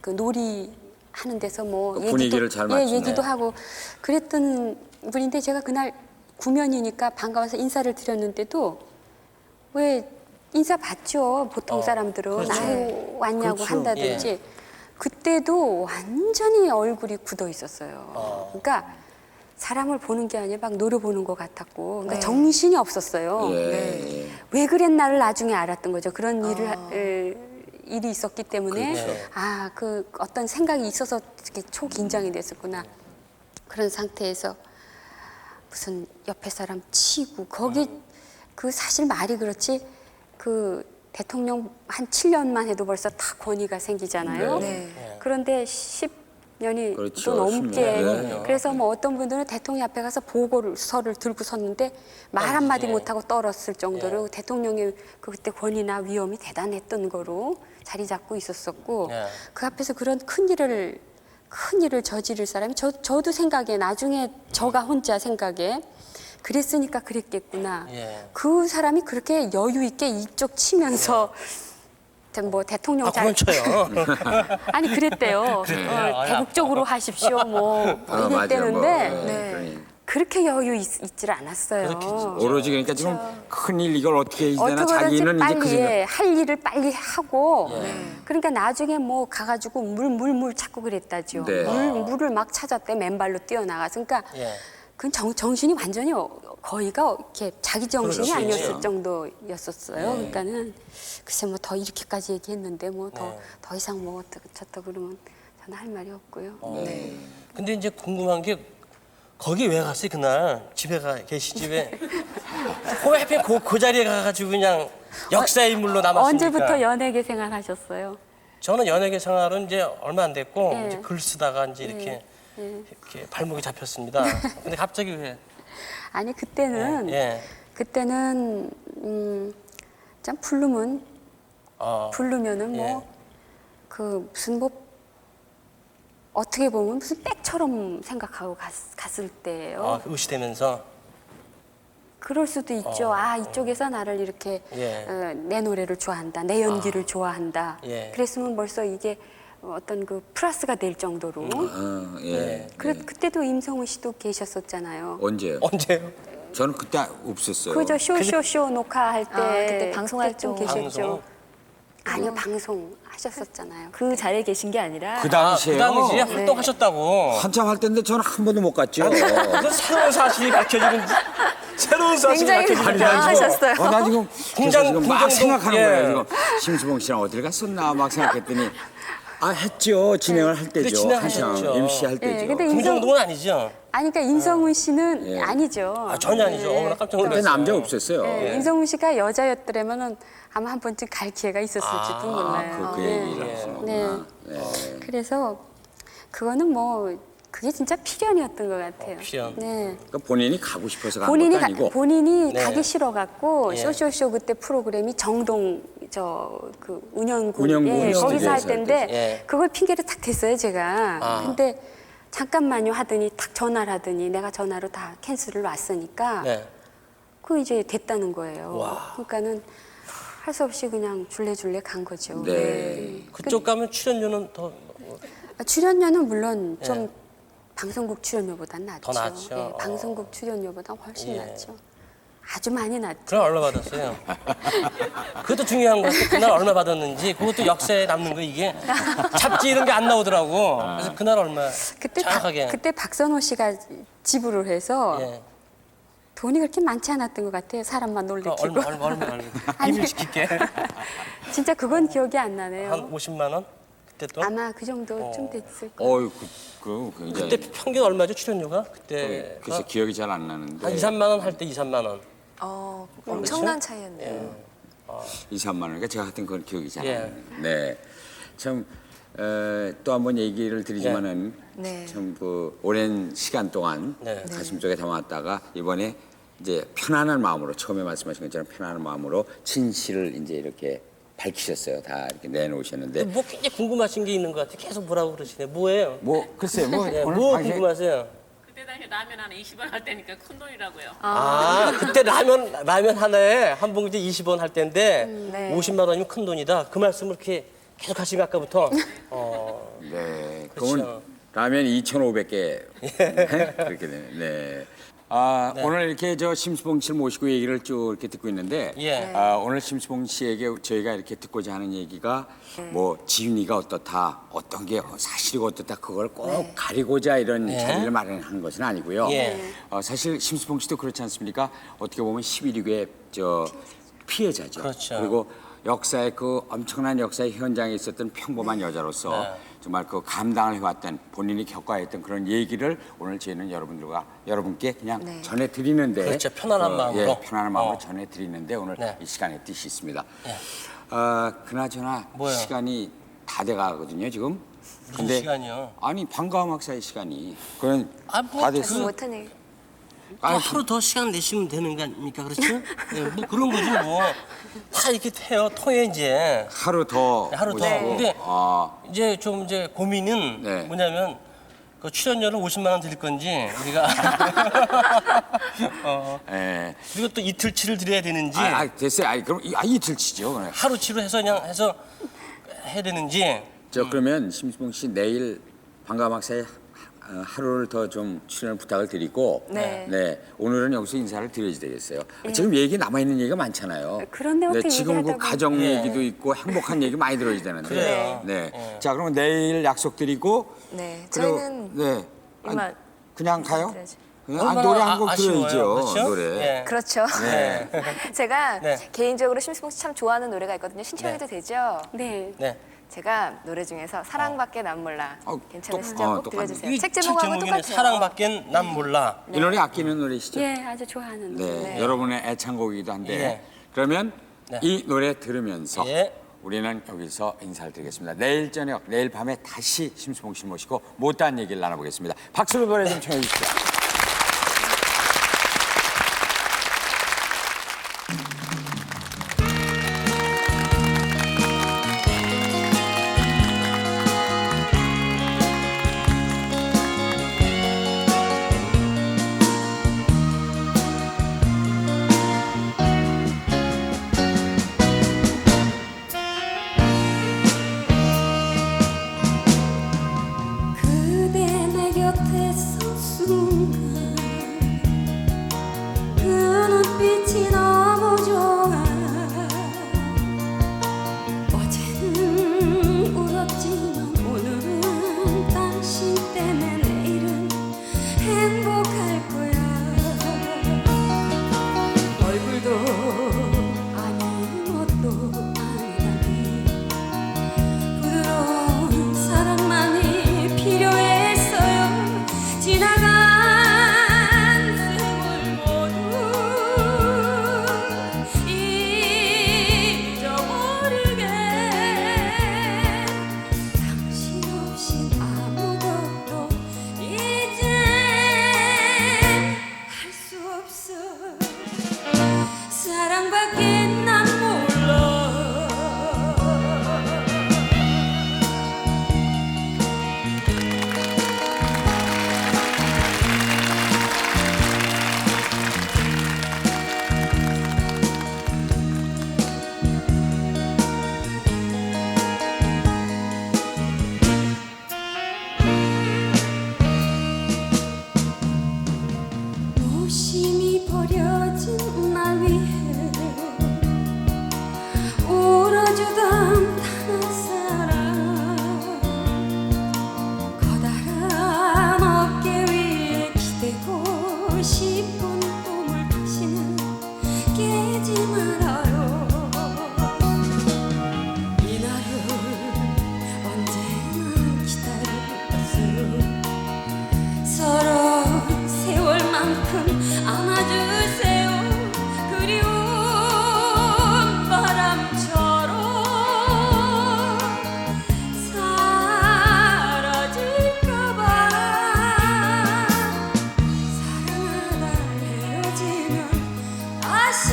놀이 하는 데서 뭐 그 분위기를 잘 맞추는. 얘기도 하고 그랬던 분인데 제가 그날 구면이니까 반가워서 인사를 드렸는데도 왜 인사 받죠 보통 사람들은 그렇죠. 아유 왔냐고 그렇죠. 한다든지 예. 그때도 완전히 얼굴이 굳어 있었어요. 그러니까 사람을 보는 게 아니라 막 노려보는 것 같았고 그러니까 네. 정신이 없었어요. 예. 왜 그랬나를 나중에 알았던 거죠. 그런 일이 있었기 때문에 그렇죠. 그 어떤 생각이 있어서 이렇게 초긴장이 됐었구나. 그런 상태에서 무슨 옆에 사람 치고 거기 그 사실 말이 그렇지 그 대통령 한 7년만 해도 벌써 다 권위가 생기잖아요. 네. 그런데 10년이 그렇죠. 또 넘게 10년. 네. 그래서 뭐 어떤 분들은 대통령 앞에 가서 보고서를 들고 섰는데 말 한마디 못하고 떨었을 정도로 대통령의 그때 권위나 위엄이 대단했던 거로 자리 잡고 있었었고 그 앞에서 그런 큰 일을 저지를 사람이 저도 생각에 나중에 저가 혼자 생각에 그랬으니까 그랬겠구나. 그 사람이 그렇게 여유 있게 이쪽 치면서 뭐 대통령 그건 쳐요. 아니 그랬대요. 대국적으로 하십시오. 뭐 이랬대는데 네. 그렇게 여유 있지를 않았어요. 오로지 그러니까 지금 큰일 이걸 어떻게 해야 되나 어떻게든지 자기는 이제 그 빨리 생각. 할 일을 빨리 하고 그러니까 나중에 뭐 가가지고 물 찾고 그랬다죠. 네. 물을 막 찾았대 맨발로 뛰어나가서 그러니까 예. 그건 정신이 완전히 거의가 이렇게 자기 정신이 그렇죠. 아니었을 정도였었어요. 그러니까는 글쎄 뭐 더 이렇게까지 얘기했는데 뭐 더 이상 뭐 어떻고 저떻고 그러면 저는 할 말이 없고요. 네. 근데 이제 궁금한 게 거기 왜 갔어요 그날 집에 계시지 왜? 왜 하필 그 자리에 가가지고 그냥 역사의 인물로 남았습니까? 언제부터 연예계 생활하셨어요? 저는 연예계 생활은 이제 얼마 안 됐고 예. 이제 글 쓰다가 이제 이렇게 발목이 잡혔습니다. 근데 갑자기 왜? 아니 그때는 예. 그때는 참 부르면은 예. 뭐 그 무슨 뭐 어떻게 보면 무슨 백처럼 생각하고 갔을 때예요. 의시되면서 그럴 수도 있죠. 아 이쪽에서 나를 이렇게 예. 내 노래를 좋아한다, 내 연기를 좋아한다. 예. 그랬으면 벌써 이게 어떤 그 플러스가 될 정도로. 예. 그때도 임성훈 씨도 계셨었잖아요. 언제요? 언제요? 저는 그때 없었어요. 그저 쇼 녹화할 때 그때 방송 활동. 좀 계셨죠. 방송? 아니요 방송 하셨었잖아요. 그 자리에 계신 게 아니라 그 당시에요. 그 당시에 활동하셨다고. 한참 할 때인데 저는 한 번도 못 갔죠. 무슨 새로운 사실이 밝혀지는 새로운 사실이 굉장히 밝혀지는 당황하셨어요. 나 지금 공장- 그래서 지금 막 공장동- 생각하는 예. 거예요. 지금 심수봉 씨랑 어딜 갔었나 막 생각했더니 했죠. 진행을 할 때죠. 진행하셨죠. 한창 MC 할 때죠. 근데 궁정동은 아니죠? 아니 그러니까 임성훈 씨는 예. 아니죠. 전혀 아니죠. 어머나 깜짝 그때 놀랐어요. 남자 없었어요. 임성훈 씨가 여자였더라면은 아마 한 번쯤 갈 기회가 있었을지도 몰라요. 그 얘기를 네. 하시는구나. 네. 그래서 그거는 뭐 그게 진짜 필연이었던 것 같아요. 필연. 네. 그러니까 본인이 가고 싶어서 간 것도 아니고 본인이 네. 가기 싫어 갖고 예. 쇼쇼쇼 그때 프로그램이 정동 그 운영군 운영군 거기서 할 스튜디오에서 때인데 할 때. 예. 그걸 핑계를 탁 댔어요 제가. 아. 근데 잠깐만요 하더니 탁 전화를 하더니 내가 전화로 다 캔슬을 왔으니까 네. 그 이제 됐다는 거예요. 그러니까는 할 수 없이 그냥 줄레줄레 간 거죠. 네. 그쪽 가면 출연료는 더 출연료는 물론 좀 방송국 출연료보다 낫죠. 더 낫죠. 예, 방송국 출연료보다 훨씬 예. 낫죠. 아주 많이 낫죠. 그럼 얼마 받았어요? 그것도 중요한 거 같아요. 그날 얼마 받았는지 그것도 역사에 남는 거 이게 잡지 이런 게 안 나오더라고. 그래서 그날 얼마 정확하게. 그때 박선호 씨가 지불을 해서 예. 돈이 그렇게 많지 않았던 것 같아요. 사람만 놀래키고. 얼마 아니. 비밀 지킬게. 진짜 그건 기억이 안 나네요. 한 50만 원? 그때 또? 아마 그 정도쯤 됐을 거예요. 어이 그 굉장히 그때 평균 얼마죠 출연료가? 그때 글쎄 기억이 잘 안 나는데 한 2, 3만 원 할 때 2, 3만 원. 엄청난 차이였네요. 2, 3만 원이니까 제가 하여튼 그건 기억이 잘 안 예. 나요. 네. 참 또 한 번 얘기를 드리지만은 네. 참 그 오랜 시간 동안 네. 가슴 속에 담아왔다가 이번에 이제 편안한 마음으로 처음에 말씀하신 것처럼 편안한 마음으로 진실을 이제 이렇게 밝히셨어요. 다 이렇게 내놓으셨는데 뭐 굉장히 궁금하신 게 있는 것 같아요. 계속 뭐라고 그러시네. 뭐예요? 뭐 글쎄 뭐 예, 오늘 뭐 방송에 궁금하세요? 그때 당시 라면 하나 20원 할 때니까 큰 돈이라고요. 그때 라면 하나에 한 봉지 20원 할 때인데 네. 50만 원이면 큰 돈이다. 그 말씀을 이렇게 계속 하시면 아까부터. 네. 그렇죠. 그러면 라면 2,500개 그렇게 되네. 네. 오늘 이렇게 저 심수봉 씨를 모시고 얘기를 쭉 이렇게 듣고 있는데 예. 오늘 심수봉 씨에게 저희가 이렇게 듣고자 하는 얘기가 뭐 지윤이가 어떻다, 어떤 게 사실이고 어떻다 그걸 꼭 가리고자 이런 자리를 마련한 것은 아니고요. 예. 사실 심수봉 씨도 그렇지 않습니까? 어떻게 보면 11.6의 저 피해자죠. 그렇죠. 그리고 역사의 그 엄청난 역사의 현장에 있었던 평범한 여자로서 정말 그 감당을 해왔던 본인이 겪어야 했던 그런 얘기를 오늘 저희는 여러분께 그냥 전해드리는데 그렇죠. 편안한 마음으로. 편안한 마음으로 전해드리는데 오늘 네. 이 시간에 뜻이 있습니다. 그나저나 뭐요? 시간이 다 돼가거든요 지금. 무슨 시간이요? 아니 방과후 학사의 시간이 그건 뭐 다 됐어. 못한 얘기. 또 하루 더 시간 내시면 되는 거 아닙니까? 그렇죠? 예, 뭐 그런 거지 뭐. 다 이렇게 해요. 통해 이제. 하루 더 하루 더. 모시고. 근데 아, 이제 좀 이제 고민은 네. 뭐냐면 그 출연료를 50만 원 드릴 건지 우리가 예. 그리고 또 이틀치를 드려야 되는지 됐어요. 그럼 이틀치죠. 그냥. 하루치로 해서 그냥 해서 해야 되는지 그러면 심수봉 씨 내일 방과후 학사에 하루를 더 좀 출연을 부탁을 드리고 네. 오늘은 여기서 인사를 드려야 되겠어요. 지금 얘기 남아있는 얘기가 많잖아요. 그런데부터 지금 그 얘기하다 가정 보니. 얘기도 있고 행복한 얘기 많이 들어야 되는데. 그래요. 네. 자, 그러면 내일 약속드리고 네. 그리고 저희는 네. 이만 그냥 가요? 드려야죠. 그냥 얼마나 노래 한 곡 아쉬워요. 들어야죠. 그렇죠? 노래. 예. 그렇죠. 네. 제가 네. 개인적으로 심수봉 씨 참 좋아하는 노래가 있거든요. 신청해도 되죠? 네. 네. 제가 노래 중에서 사랑밖에 난 몰라. 괜찮으시죠? 꼭 똑같네. 들려주세요. 이 책 제목하고 제목에는 똑같아요. 사랑밖엔 난 몰라. 이 노래 아끼는 노래시죠? 예, 아주 좋아하는 네, 노래. 여러분의 애창곡이기도 한데 예. 그러면 네. 이 노래 들으면서 예. 우리는 여기서 인사를 드리겠습니다. 내일 저녁, 내일 밤에 다시 심수봉 씨 모시고 못다한 얘기를 나눠보겠습니다. 박수로 노래 좀 청해 주시죠. 그대 내 곁에 선 순간 그 눈빛이 너무 좋아 어제는 울었지만 오늘은 당신 때문에 내일은 행복할 거야 얼굴도 아무것도 아니다니 부드러운 사랑만이 필요했어요 지나간 세월 모두 잊어버리게 당신 없인 아무것도 이제 할 수 없어 사랑밖에 난 몰라 무심히 버려진 날 위해 울어주던 단한 사람 커다란 어깨 위에 기대고 싶은 꿈을 다시는 깨지 말아요 이날을 언제나 기다렸어요 서러운 세월만큼 안아주세요 그리운 바람처럼 사라질까봐 사랑하다 헤어지면 다시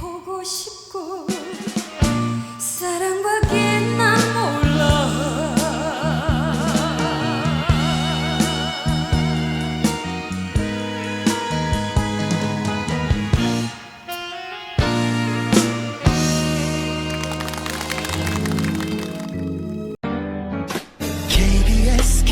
보고 싶고 사랑밖에 난 몰라 KBS